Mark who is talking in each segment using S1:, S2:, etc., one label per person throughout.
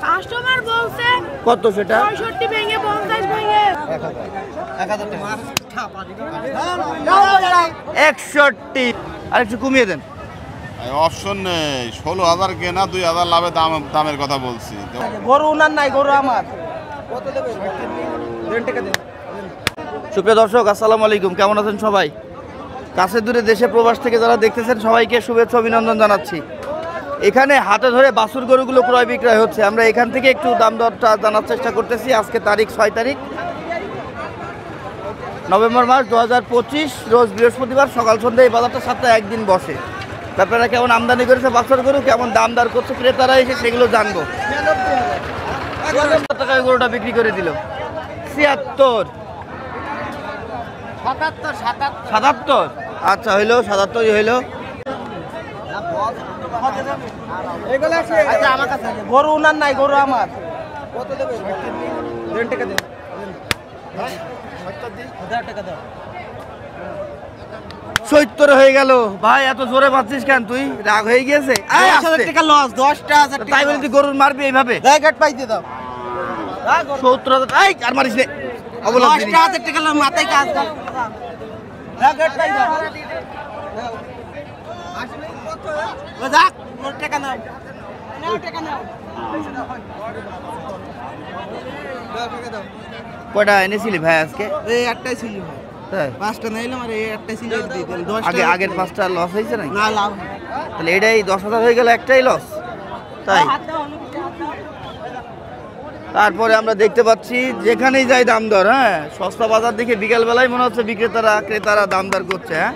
S1: Customer বলছে
S2: কত সেটা?
S1: 65 ভেঙে 50 ভেঙে
S2: 61। আর একটু কমিয়ে দেন।
S3: অপশন নেই, 16,000 কেনা 2,000 লাভে দামের কথা বলছি।
S4: গরু উনার নাই, গরু আমার। কত দেবে?
S2: সুপ্রিয় দর্শক, আসসালামু আলাইকুম। কেমন আছেন সবাই? কাছে দূরে দেশে প্রবাস থেকে যারা দেখতেছেন সবাইকে শুভেচ্ছা অভিনন্দন জানাচ্ছি। এখানে হাতে ধরে বাছুর গরুগুলো ক্রয় বিক্রয় হচ্ছে। আমরা এখান থেকে একটু দাম দরটা জানার চেষ্টা করতেছি। আজকে তারিখ 6 তারিখ নভেম্বর মাস 2025, রোজ বৃহস্পতিবার। সকাল সন্ধ্যা এই বাজারটা সপ্তাহে একদিন বসে। আপনারা কেমন আমদানি করেছে বাছুর গরু, কেমন দাম দর করছে ক্রেতারা এসে, সেগুলো জানবো। টাকায় গরুটা বিক্রি করে দিল 76, 77। আচ্ছা, হইলো 77 হইলো।
S4: গরু উনার নাই, গরু আমার। কত দেবে? 1.5 টাকা দেন। 1000 টাকা দাও।
S2: 70 হয়ে গেল। ভাই এত জোরে মারছিস কেন তুই? রাগ হয়ে গিয়েছে?
S4: 10,000 টাকা লস, 10,000 টাকা।
S2: তাই বলে তুই গরুর মারবি এইভাবে?
S4: জায়গাট পাইতে দাও।
S2: 70,000। এই আর মারিস রে।
S4: 10,000 টাকা লস, মাথায় কাজ কর। জায়গাট পাই দাও। যাক, মোর টাকা নাও। নাও টাকা নাও।
S2: কয়টা এনেছিলি ভাই আজকে?
S4: এই একটাই ছিল ভাই।
S2: তাই?
S4: 5টা নাইলাম আর এই একটাই ছিল দিয়ে দেন। 10
S2: আগে
S4: টাকা।
S2: আগের 5টা লস হয়েছে নাকি?
S4: না লাভ।
S2: তাহলে এটাই 10,000 হয়ে গেল, একটাই লস। তাই তারপরে আমরা দেখতে পাচ্ছি যেখানেই যাই দাম দর। হ্যাঁ, সস্তা বাজার দেখে বিকাল বেলায় মনে হচ্ছে বিক্রেতারা ক্রেতারা দাম দর করছে। হ্যাঁ,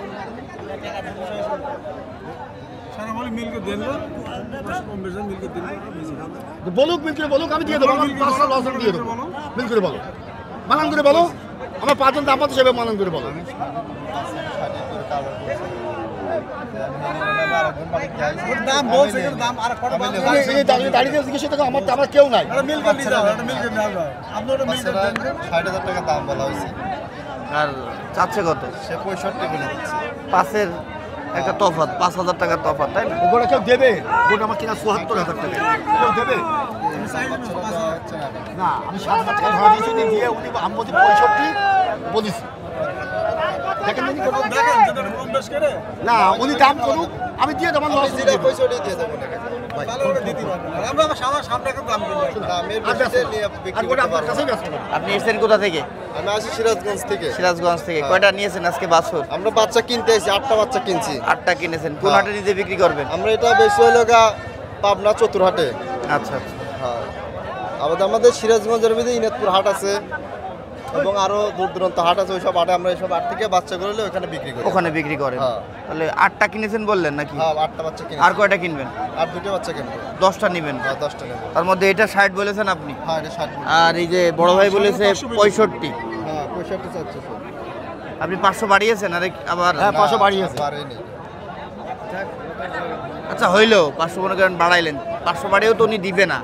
S5: বলুক মিল করে বলুক, আমি দিয়ে দেবো। আমার 5টা লস দিয়ে দেবো। মিল করে বলো, মানান করে বলো। আমার 5 জন দাম পাচ্ছে, সেভাবে মানান করে বলো।
S4: দাম বলছে, দাম আর কত বাড়বে?
S5: দাঁড়িয়ে জিজ্ঞেস করতে আমার আমার কেউ নাই।
S4: মিল করে দাও, মিল করে দাও। আপনারা মিল করে দেন।
S6: 60,000 টাকা দাম বলা হয়েছে।
S2: আর চাচ্ছে কত?
S6: সে 65 বলে দিচ্ছে।
S2: পাঁচের একটা তফাৎ, 5,000 টাকার তফাৎ, তাই না?
S5: ওগুলো কেউ দেবে? গোটা আমার কিনা 74,000 টাকা কেউ দেবে না। আমি 7,000 টাকা ধরা দিয়েছি, দিয়ে উনি আমি বলছি 65 বলিস। দেখেন না, উনি দাম করুক, আমি দিয়ে দেবো। লস
S6: যেটা 65 দিয়ে দেবো টাকা।
S4: আমরা সাদা 7 টাকা দাম দিই।
S6: দামের বেশিতে নিয়ে বিক্রি করতে পারবো না।
S2: আপনি এসেছেন কোথা থেকে?
S6: আমি আসি সিরাজগঞ্জ থেকে।
S2: সিরাজগঞ্জ থেকে। কয়টা নিয়েছেন আজকে বাছুর?
S6: আমরা বাচ্চা কিনতে এসেছি, 8টা বাচ্চা কিনছি।
S2: 8টা কিনেছেন। কোন হাটে নিজে বিক্রি করবেন?
S6: আমরা এটা বেশি হলো পাবনা চতুরহাটে।
S2: আচ্ছা আচ্ছা।
S6: হ্যাঁ, আমাদের সিরাজগঞ্জের মধ্যে ইনাতপুর হাট আছে এবং আরো দূর দূরান্ত হাট আছে। ওইসব হাটে আমরা এইসব হাট থেকে বাচ্চা করলে ওখানে বিক্রি করি।
S2: ওখানে বিক্রি করেন?
S6: হ্যাঁ।
S2: তাহলে 8টা কিনেছেন বললেন নাকি?
S6: হ্যাঁ, 8টা বাচ্চা কিনছি।
S2: আর কয়টা কিনবেন?
S6: আর 2টা বাচ্চা কিনবো।
S2: 10টা নেবেন?
S6: হ্যাঁ, 10টা নেব।
S2: তার মধ্যে এটা 60 বলেছেন আপনি?
S6: হ্যাঁ, এটা 60।
S2: আর এই যে বড় ভাই বলেছে 65।
S6: হ্যাঁ, 65 চাচ্ছে।
S2: আপনি 500 বাড়িয়েছেন আরে আবার?
S5: হ্যাঁ, 500 বাড়িয়েছে।
S6: বাড়েনি।
S2: আচ্ছা, হইলো 500 মনে করেন বাড়াইলেন। 500 বাড়িয়েও তো উনি দিবে না,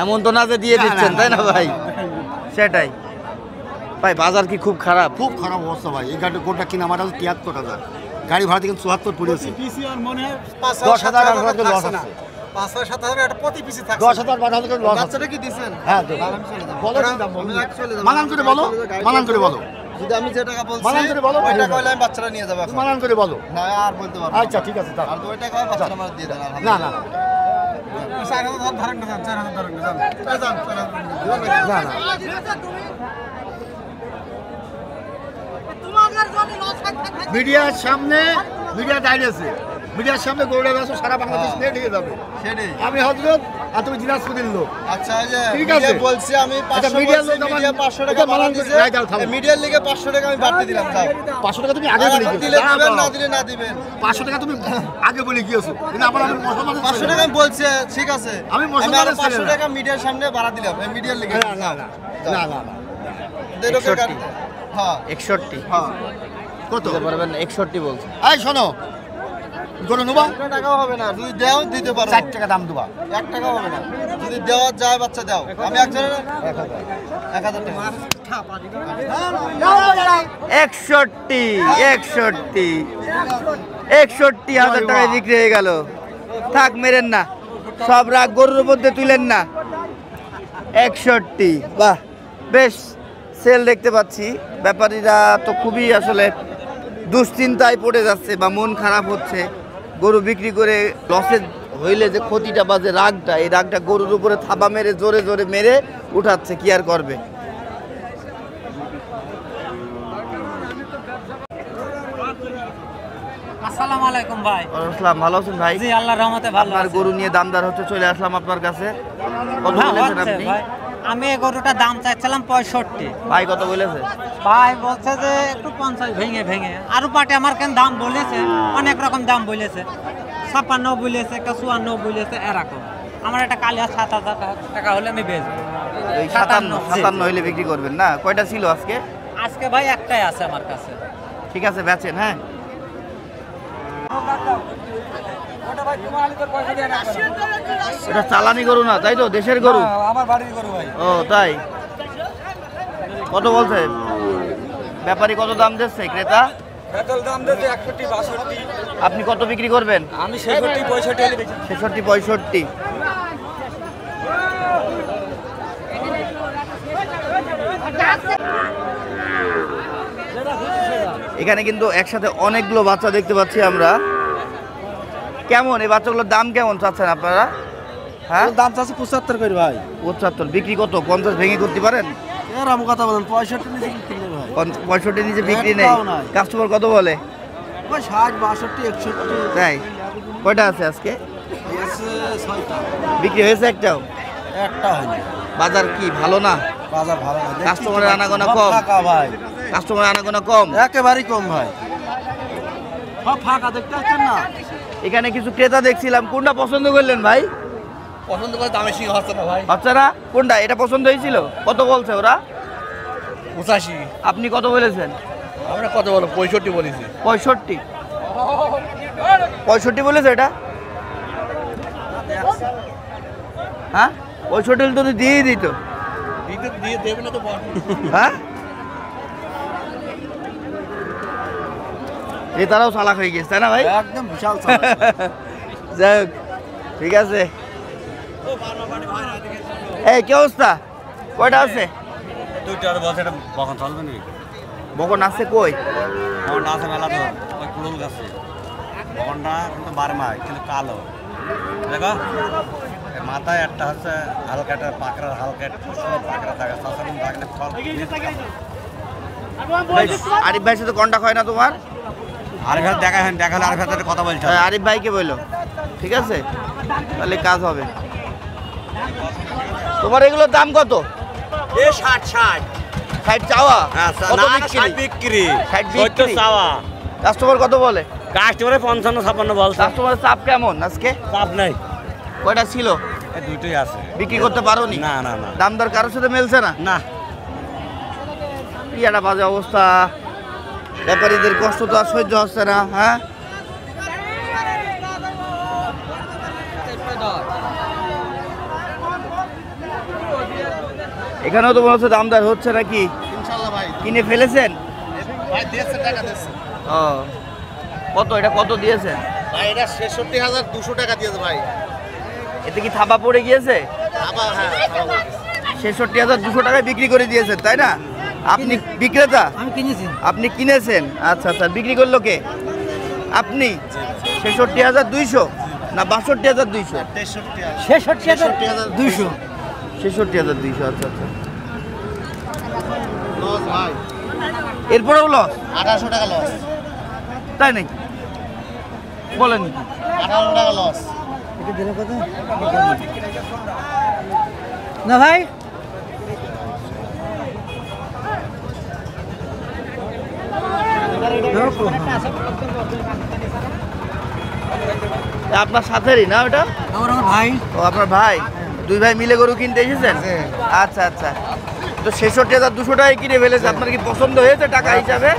S2: এমন তো না যে দিয়ে দিচ্ছেন, তাই না ভাই? সেটাই ভাই। বাজার কি খুব খারাপ?
S5: খুব খারাপ অবস্থা ভাই। এই গাড়ি গোটা কিনা আমার 73,000, গাড়ি ভাড়া থেকে 74 পড়েছে। 10,000 লস আছে।
S4: 5,000-7,000 একটা প্রতি পিসে থাকে।
S5: 10,000 12,000 লস আছে।
S4: বাচ্চাটা কি দিবেন?
S5: হ্যাঁ, বলো কি দাম বলো। মানান করে বলো, মানান করে বলো।
S6: যদি আমি যে টাকা বলছি
S5: মানান করে বলো।
S6: ওই টাকা হলে আমি বাচ্চাটা নিয়ে যাবো এখন।
S5: মানান করে বলো।
S6: না, আর বলতে পারবো না।
S5: আচ্ছা, ঠিক আছে।
S6: আর 2 টাকা হয় বাচ্চাটা আমার দিয়ে দেন।
S5: না না
S4: 4,000 ধরেন না, 4,000 ধরেন না।
S5: না না। মিডিয়ার সামনে, মিডিয়া দাঁড়িয়েছে, মিডিয়ার সামনে গরুটা বেশ সারা বাংলাদেশ নেট হয়ে যাবে।
S6: সেটাই।
S5: আমি হজরত আর তুমি দিনাজপুরের লোক।
S6: আচ্ছা, এই যে
S5: ঠিক আছে।
S6: মিডিয়া বলছি আমি 500
S5: মিডিয়ার
S6: বলছি,
S5: লোক আমার
S6: মিডিয়া 500 টাকা
S5: এটা
S6: বাড়া
S5: মানান
S6: দিয়েছে।
S5: করে রায় দাও, থামো।
S6: মিডিয়ার লিগে 500 টাকা আমি বাড়তি দিলাম। যাও।
S5: 500 টাকা তুমি আগে বলে গিয়েছো।
S6: দিলে দিবেন, না দিলে না দিবেন।
S5: 500 টাকা তুমি আগে বলে গিয়েছো, কিন্তু আমার আমি মুসলমানের
S6: 500 টাকা আমি বলছি, ঠিক আছে।
S5: আমি
S6: আরো
S5: মুসলমানের
S6: 500
S5: ছেলে।
S6: টাকা মিডিয়ার সামনে বাড়া দিলাম। এই মিডিয়ার লিগে।
S5: না না না না না না।
S2: 61
S6: হ্যাঁ
S2: 61
S5: হ্যাঁ, কত
S2: দিতে পারবেন? 61 বলছে।
S5: এই শোনো, গরু নেবা?
S6: 1 টাকাও হবে না। যদি দেও দিতে পারো।
S5: 4 টাকা দাম দেবা।
S6: 1 টাকাও হবে না। যদি দেওয়া যায় বাচ্চা দাও। আমি একজনের 1,000 টাকা।
S2: 61,000 টাকায় বিক্রি হয়ে গেল। থাক, মেরেন না, সব রাগ গরুর মধ্যে তুলেন না। 61, বাহ বেশ সেল দেখতে পাচ্ছি। ব্যাপারীরা তো খুবই আসলে দুশ্চিন্তায় পড়ে যাচ্ছে বা মন খারাপ হচ্ছে। গরু বিক্রি করে লসে হইলে যে ক্ষতিটা বা যে রাগটা, এই রাগটা গরুর উপরে থাবা মেরে জোরে জোরে মেরে উঠাচ্ছে, কি আর করবে।
S7: আসসালামু আলাইকুম ভাই।
S2: আসসালাম, ভালো আছেন ভাই?
S7: জি আল্লাহর রহমতে ভালো
S2: আপনার
S7: আছি।
S2: গরু নিয়ে দামদার হচ্ছে, চলে আসলাম আপনার কাছে। কত
S7: হ্যাঁ,
S2: বলেছেন
S7: হচ্ছে
S2: আপনি?
S7: ভাই। আমি এই গরুটার দাম চাইছিলাম 65।
S2: ভাই কত বলেছে?
S7: ভাই বলছে যে একটু 50 ভেঙে ভেঙে। আরো পাটে আমার কেন দাম বলেছে, অনেক রকম দাম বলেছে। 56 বলেছে, 54 বলেছে, এরকম। আমার একটা কালিয়া 7000 টাকা হলে আমি বেচবো।
S2: এই
S7: 57
S2: 57 হইলে বিক্রি করবেন না? কয়টা ছিল আজকে?
S7: আজকে ভাই একটাই আছে আমার কাছে।
S2: ঠিক আছে, বেচেন। হ্যাঁ, এটা চালানি গরু না তাই তো? দেশের গরু?
S4: আমার বাড়ির গরু ভাই।
S2: ও তাই। কত বলছে ব্যাপারী? কত দাম দিচ্ছে ক্রেতা?
S4: বেতল দাম দিয়েছে 61 62।
S2: আপনি কত বিক্রি করবেন?
S4: আমি 66 65 হলে বেচি।
S2: 66 65। এখানে কিন্তু একসাথে অনেকগুলো বাচ্চা দেখতে পাচ্ছি আমরা। কেমন এই বাচ্চাগুলোর দাম কেমন চাচ্ছেন আপনারা? হ্যাঁ,
S4: দাম চাচ্ছে 75 করে ভাই।
S2: 75। বিক্রি কত? 50 ভেঙে করতে পারেন?
S4: এরকম কথা বলেন, 65 নিচে কি কিনবে ভাই?
S2: 65 নিচে বিক্রি নেই।
S4: একটাও নাই।
S2: কাস্টমার কত বলে?
S4: ভাই 60 62 61।
S2: তাই? কয়টা আছে আজকে?
S4: এসে 6টা।
S2: বিক্রি হয়েছে একটাও?
S4: একটা হয়নি।
S2: বাজার কি ভালো না?
S4: বাজার ভালো না।
S2: কাস্টমারের আনাগোনা কম?
S4: ফাঁকা ভাই।
S2: কাস্টমারের আনাগোনা কম?
S4: একেবারেই কম ভাই। সব ফাঁকা দেখতে পাচ্ছেন না?
S2: এখানে কিছু ক্রেতা দেখছিলাম, কোনটা পছন্দ করলেন ভাই?
S4: পছন্দ করে দামে সিং হচ্ছে না ভাই।
S2: আচ্ছা না, কোনটা? এটা পছন্দ হয়েছিল? কত বলছে ওরা?
S4: 85।
S2: আপনি কত বলেছেন?
S4: আমরা কত বলো? 65 বলেছি।
S2: 65। 65 বলেছে এটা? হ্যাঁ, 65 তো দিয়ে দিত।
S4: দিয়ে দেবে না তো বল।
S2: হ্যাঁ, তারাও চালাক হয়ে গেছে তাই না ভাই?
S4: একদম বিশাল
S2: যাই হোক, ঠিক আছে। এই কি অবস্থা? কয়টা আছে?
S4: দুইটার বলছে এটা বখন চলবে না।
S2: বকন আছে কই?
S4: বকনটা আছে মেলা তো ওই কুলুল গাছে। বকনটা কিন্তু বারমাই কিন্তু কালো। দেখো এর মাথায় একটা হচ্ছে হালকা একটা পাকড়ার হালকা একটু সুন্দর পাকড়া থাকে সাসারুম থাকে ফল।
S2: আরিফ ভাইয়ের সাথে কন্টাক্ট হয় না তোমার?
S4: আরিফ দেখালে আরিফ সাথে কথা বলছে।
S2: আরিফ ভাইকে বললো, ঠিক আছে, তাহলে কাজ হবে। তোমার এগুলোর দাম কত?
S4: এ 60 60
S2: 60 চাওয়া? কত
S4: না
S2: বিক্রি?
S4: 60 বিক্রি
S2: 60 বিক্রি
S4: চাওয়া।
S2: কাস্টমার কত বলে?
S4: কাস্টমারে 55 56 বলছে।
S2: কাস্টমারের চাপ কেমন আজকে?
S4: চাপ নাই।
S2: কয়টা ছিল?
S4: এই দুইটাই আছে।
S2: বিক্রি করতে পারোনি?
S4: না না না
S2: দাম দর কারোর সাথে মেলছে না?
S4: না।
S2: কি একটা বাজে অবস্থা, ব্যাপারীদের কষ্ট তো আর সহ্য হচ্ছে না। হ্যাঁ, এখানেও তো মনে হচ্ছে দামদার হচ্ছে নাকি?
S3: ইনশাল্লাহ ভাই।
S2: কিনে ফেলেছেন?
S3: ভাই দিয়েছে, টাকা দিয়েছে।
S2: ও, কত? এটা কত দিয়েছেন?
S3: ভাই এটা 66,200 টাকা দিয়েছে ভাই।
S2: এতে কি থাবা পড়ে গিয়েছে?
S3: আবার হ্যাঁ,
S2: 66,200 টাকায় বিক্রি করে দিয়েছেন তাই না? আপনি বিক্রেতা?
S7: আমি কিনেছি।
S2: আপনি কিনেছেন? আচ্ছা আচ্ছা, বিক্রি করলো কে? আপনি? 66,200 না 62,200?
S7: 66,200।
S2: 66,200। আচ্ছা আচ্ছা,
S3: লস ভাই।
S2: এরপরেও লস?
S3: 1800 টাকা লস।
S2: তাই নাকি? বলেন।
S3: 1800 টাকা লস।
S7: না ভাই,
S2: আপনার সাথেরই না ওটা?
S7: আমার ভাই।
S2: ও, আপনার ভাই। দুই ভাই মিলে গরু কিনতে এসেছেন? আচ্ছা আচ্ছা, তো 66,200 টাকায় কিনে ফেলেছে। আপনার কি পছন্দ হয়েছে টাকা হিসাবে?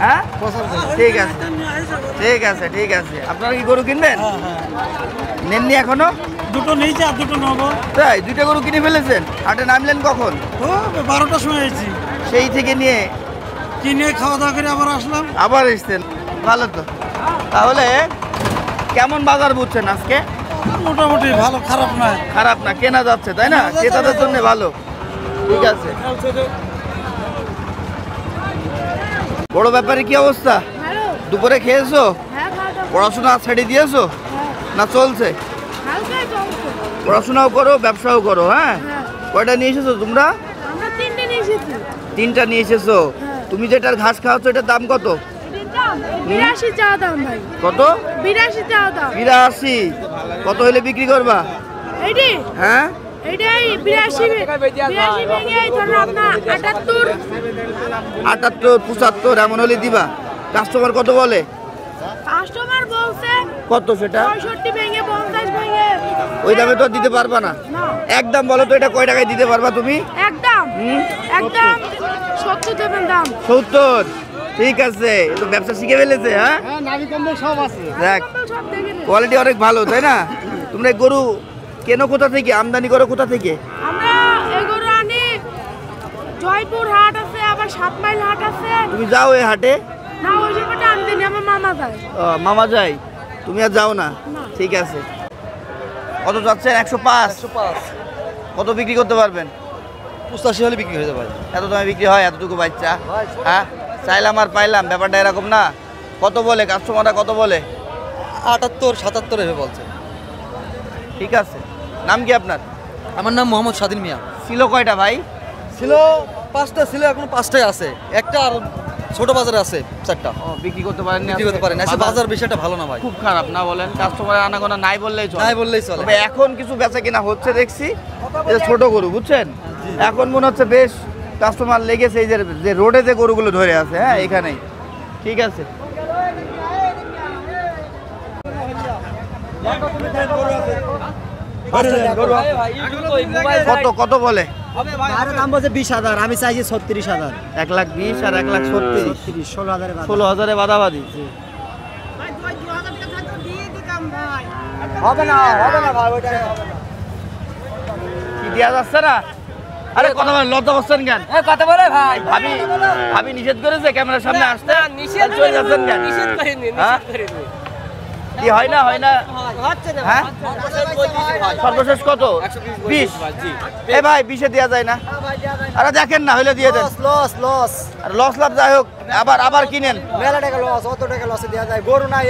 S2: হ্যাঁ, ঠিক আছে ঠিক আছে ঠিক আছে। আপনারা কি গরু কিনবেন? নেননি এখনো?
S7: দুটো নিয়েছি আর দুটো নেবো।
S2: তাই? দুইটা গরু কিনে ফেলেছেন? হাটে নামলেন কখন?
S7: ও 12টার সময় এসেছি।
S2: সেই থেকে নিয়ে
S7: কিনে খাওয়া দাওয়া করে আবার আসলাম।
S2: আবার এসছেন, ভালো তো। তাহলে কেমন বাজার বুঝছেন আজকে?
S8: মোটামুটি ভালো, খারাপ নয়।
S2: খারাপ না, কেনা যাচ্ছে তাই না, ক্রেতাদের জন্য ভালো। ঠিক আছে, বড় ব্যাপারে কি অবস্থা?
S1: ভালো।
S2: দুপুরে খেয়েছো?
S1: হ্যাঁ, খাওয়া
S2: পড়াশোনা ছেড়ে দিয়েছো না চলছে?
S1: হালকাই চলছে।
S2: পড়াশোনাও করো, ব্যবসাও করো, হ্যাঁ?
S1: হ্যাঁ।
S2: কয়টা নিয়ে এসেছো তোমরা?
S1: আমরা 3টে নিয়ে এসেছি।
S2: 3টা নিয়ে এসেছো। তুমি যেটার ঘাস খাওয়াচ্ছ এটার দাম কত?
S1: এটির দাম 82 চা দাম ভাই।
S2: কত?
S1: 82 চা দাম।
S2: 82। কত হলে বিক্রি করবা?
S1: এটি
S2: হ্যাঁ,
S1: এটাই 82 ভেঙে ধরুন আপনার 78।
S2: 78, 75 এমন হলে দিবা। কাস্টমার কত বলে?
S1: কাস্টমার বলছে
S2: কত সেটা?
S1: 65 ভেঙে 50 ভেঙে।
S2: ওই দামে তো দিতে পারবা না।
S1: না,
S2: একদম বলো তো, এটা কয় টাকায় দিতে পারবা তুমি?
S1: একদম 70 দেবেন দাম।
S2: 70। ঠিক আছে, এ তো ব্যবসা শিখে ফেলেছে। হ্যাঁ,
S5: হ্যাঁ, নারী কম্বল সব আছে।
S2: দেখ,
S1: সব দেখে নিন।
S2: কোয়ালিটি অনেক ভালো তাই না? তোমরা এই গরু কেনো কোথা থেকে, আমদানি করো কোথা থেকে?
S1: আমরা এগুলো আনি, জয়পুর হাট আছে, আবার 7 মাইল হাট আছে।
S2: তুমি যাও এই হাটে?
S1: না, ওই জায়গাটা আনতে নি, আমার মামা যায়।
S2: মামা যাই, তুমি আর যাও না?
S1: না।
S2: ঠিক আছে। কত যাচ্ছেন? 105। কত বিক্রি করতে পারবেন?
S6: 85 হলে বিক্রি হয়ে যাবে।
S2: এত দামে বিক্রি হয় এতটুকু বাচ্চা? হ্যাঁ, চাইলাম আর পাইলাম, ব্যাপারটা এরকম না। কত বলে কাস্টমাররা, কত বলে?
S6: 78, 77 এভাবে বলছে।
S2: ঠিক আছে। নাম কি আপনার?
S6: আমার নাম মোহাম্মদ স্বাধীন মিয়া।
S2: ছিল কয়টা ভাই?
S6: ছিল 5টা, ছিল এখন 5টাই আছে। একটা আর ছোট বাজারে আছে 4টা।
S2: বিক্রি করতে পারেননি?
S6: বিক্রি করতে পারেন। আসলে বাজার বিষয়টা ভালো না ভাই।
S2: খুব খারাপ না বলেন? কাস্টমার আনাগোনা নাই বললেই চলে।
S6: নাই বললেই চলে।
S2: তবে এখন কিছু বেচা কিনা হচ্ছে দেখছি, এই যে ছোট গরু, বুঝছেন? এখন মনে হচ্ছে বেশ কাস্টমার লেগেছে, এই যে রোডে যে গরুগুলো ধরে আছে, হ্যাঁ এখানেই। ঠিক আছে। কত কত বলে?
S8: দাম বলছে 20,000, আমি চাইছি 36,000।
S2: 1,20,000 আর 1,30,000।
S8: 16,000
S2: 16,000 বাদাবাদি।
S8: হবে না ভাই, ওইটা
S2: কি দেওয়া যাচ্ছে না? আরে কথা বলেন, লজ্জা পাচ্ছেন কেন?
S7: কথা বলে ভাই।
S2: ভাবি নিষেধ করেছে ক্যামেরার সামনে আসতে? চলে যাচ্ছেন কেন? হ্যাঁ? কি হয় না, হয় না? হ্যাঁ, সর্বশেষ কত? 20। এ ভাই 20-এ দেওয়া যায় না? আরে দেখেন না, হইলে দিয়ে দেন।
S8: লস
S2: আর লস লাভ যাই হোক, আবার কিনেন।
S8: মেলা টাকা লস, অত টাকা লসে দেওয়া যায়। গরু নাই,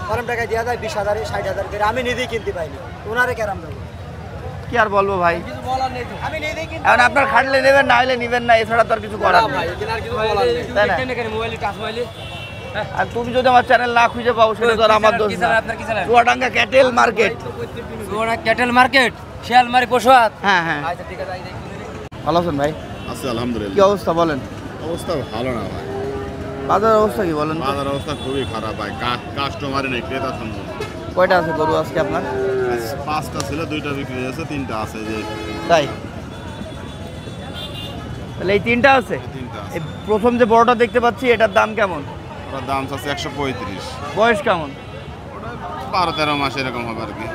S8: কম টাকায় দেওয়া যায় 20,000, 60,000 করে। আমি নিজেই কিনতে পাইনি, ওনারে কেরাম দেবো?
S2: কি আর বলবো ভাই,
S8: আমি নিজেই কিনতে
S2: এখন আপনার খাটলে নেবেন, না হলে নিবেন না, এছাড়া তো আর কিছু করার নেই, তাই না? আর তুমি যদি আমার চ্যানেল না খুঁজে পাও, সেটা তো আর আমার দোষ না। Chuadanga cattle market.
S7: Cattle market, Shialmari পশুহাট।
S2: হ্যাঁ হ্যাঁ, ভালো আছেন ভাই?
S3: আছে
S2: কি
S3: আলহামদুলিল্লাহ।
S2: অবস্থা বলেন?
S3: অবস্থা ভালো না ভাই,
S2: বাজার অবস্থা কি বলেন তো?
S3: বাজার অবস্থা খুবই খারাপ ভাই। কাস্টমারই নেই, ক্রেতা সন্ধান।
S2: কয়টা আছে গরু আজকে আপনার?
S3: 5টা ছিল, 2টা বিক্রি হয়েছে, 3টা আছে। যে
S2: তাই, তাহলে এই 3টা আছে।
S3: 3টা আছে।
S2: এই প্রথম যে বড়টা দেখতে পাচ্ছি, এটার দাম কেমন?
S3: ওটার দাম আছে 135।
S2: বয়স কেমন?
S3: 12-13 মাস এরকম হবে আর কি।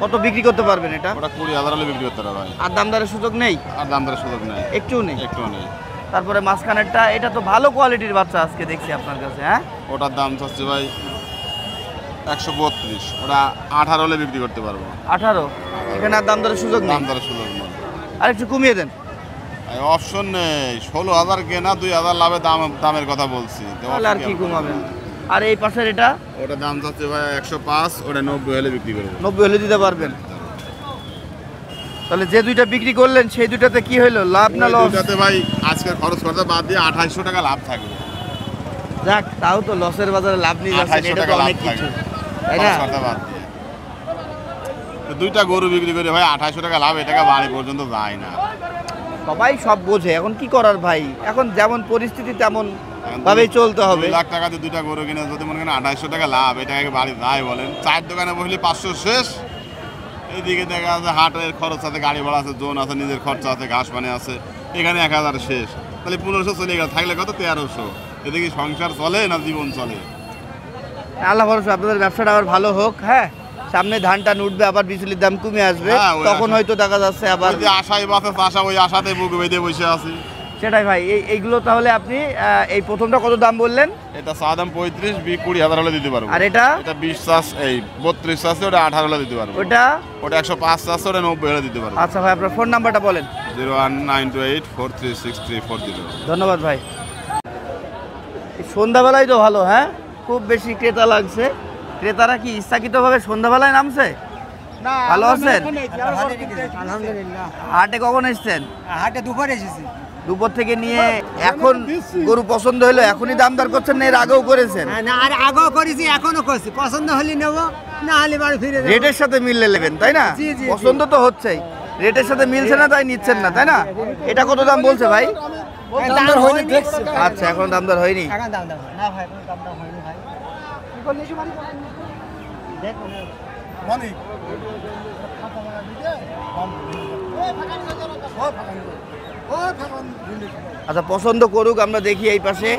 S2: কত বিক্রি করতে পারবেন এটা?
S3: ওটা 20,000 হলে বিক্রি করতে হবে ভাই।
S2: আর দামদারের সুযোগ নেই?
S3: আর দাম দরের সুযোগ নেই,
S2: একটুও নেই?
S3: একটু নেই।
S2: তারপরে মাঝখানেরটা, এটা তো ভালো কোয়ালিটির বাচ্চা আজকে দেখছি আপনার কাছে। হ্যাঁ,
S3: ওটার দাম চাচ্ছে ভাই 132। ওটা 18 হলে বিক্রি করতে পারবো।
S2: 18? এখানে আর দামদারের সুযোগ নেই?
S3: দাম দরের সুযোগ নেই,
S2: আর একটু কমিয়ে দেন।
S3: অপশন নেই। 16,000 কেনা, 2,000 লাভে দামের কথা বলছি।
S2: তাহলে আর কি কমাবেন? আর এই পাশের এটা?
S3: ওটা দাম চাচ্ছে ভাই 105, ওটা 90 হলে বিক্রি করবো।
S2: 90 হলে দিতে পারবেন? তাহলে যে দুইটা বিক্রি করলেন, সেই দুইটাতে কি হইলো, লাভ না লস?
S3: ওটাতে ভাই আজকের খরচ খরচা বাদ দিয়ে 2800 টাকা লাভ থাকবে।
S2: যাক, তাও তো লসের বাজারে লাভ নিয়ে যাচ্ছেন,
S3: 2800
S2: এটা
S3: টাকা
S2: তো
S3: লাভ
S2: অনেক কিছু,
S3: থাকবে
S2: তাই না?
S3: খরচ খরচা বাদ দিয়ে। তো 2টা গরু বিক্রি করে ভাই 2800 টাকা লাভ, এটাকে বাড়ি পর্যন্ত যায় না।
S2: সবাই সব বোঝে, এখন কি করার ভাই, এখন যেমন পরিস্থিতি তেমন ভাবেই চলতে হবে।
S3: 2 লাখ টাকা দিয়ে 2টা গরু কিনে যদি মনে করেন 2800 টাকা লাভ, এটাকে বাড়ি যায় বলেন? 4 দোকানে বসলে 500 শেষ। এইদিকে দেখা যাচ্ছে হাটের খরচ আছে, গাড়ি ভাড়া আছে, জোন আছে, নিজের খরচা আছে, ঘাস পানি আছে, এখানে 1000 শেষ। তাহলে 1500 চলে গেল, থাকলে কত? 1300। এদিকে সংসার চলে না জীবন চলে?
S2: আল্লাহ ভরসা, আপনাদের ব্যবসাটা আবার ভালো হোক। হ্যাঁ, সামনে ধানটা উঠবে, আবার বিচুলির দাম কমে আসবে,
S3: হ্যাঁ, ওই
S2: তখন
S3: আশা।
S2: হয়তো দেখা যাচ্ছে আবার।
S3: ওই যে আশাই বাসে আশা, ওই আশাতে বুক বেঁধে বসে আছি।
S2: সেটাই ভাই, এইগুলো তাহলে আপনি এই প্রথমটা কত দাম বললেন?
S3: এটা চা দাম 35, 20,000 হলে দিতে পারবো।
S2: আর এটা
S3: 20 চাষ, এই 32 চাষে ওটা 18 হলে দিতে পারবো।
S2: ওটা
S3: 105 চাষে ওটা 90 হলে দিতে পারবো।
S2: আচ্ছা ভাই, আপনার ফোন নাম্বারটা বলেন।
S3: 01928436340।
S2: ধন্যবাদ ভাই। সন্ধ্যাবেলায় তো ভালো, হ্যাঁ, খুব বেশি ক্রেতা লাগছে। ক্রেতারা কি ইচ্ছাকৃতভাবে সন্ধ্যাবেলায় নামছে? ভালো আছেন?
S8: আলহামদুলিল্লাহ।
S2: হাটে কখন এসছেন?
S8: হাটে দুপুরে এসেছি।
S2: দুপুর থেকে নিয়ে এখন গরু পছন্দ হলো, এখনই দাম দর করছেন না এর আগেও করেছেন?
S8: না, আর আগেও করেছি, এখনো করছি। পছন্দ হলে নেবো, না হলে বাড়ি ফিরে যাবো।
S2: রেটের সাথে মিললে নেবেন, তাই না?
S8: জি, জি, জি।
S2: পছন্দ তো হচ্ছেই, রেটের সাথে মিলছে না তাই নিচ্ছেন না, তাই না? এটা কত দাম বলছে ভাই?
S8: দাম হয়নি, দেখছি।
S2: আচ্ছা, এখন দাম দর হয়নি।
S8: এখন দাম দাম না ভাই, কোনো দাম দাম হয়নি ভাই।
S2: আচ্ছা, পছন্দ করুক, আমরা দেখি এই পাশে